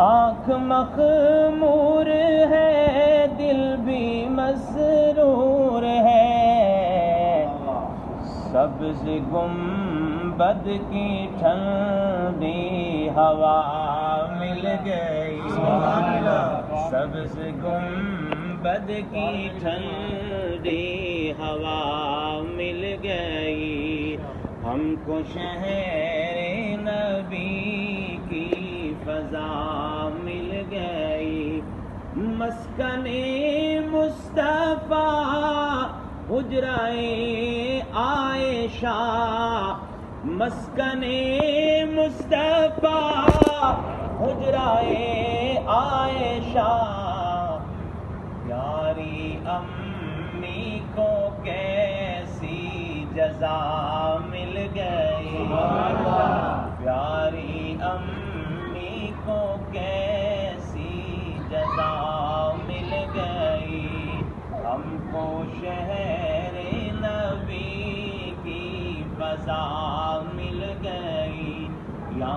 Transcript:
آنکھ مخمور ہے دل بھی مسرور ہے، سبز گنبد کی ٹھنڈی ہوا مل گئی، سبز گنبد کی ٹھنڈی ہوا مل گئی، ہم کو شہر نبی کی فضا مل گئی، مسکن مصطفیٰ حجرائے عائشہ، مسکن مصطفیٰ حجرائے عائشہ، پیاری امی کو کیسی جزا مل گئی، پیاری امی کو کیسی جزا مل گئی، ہم کو شہر نبی کی فضا مل گئی، یا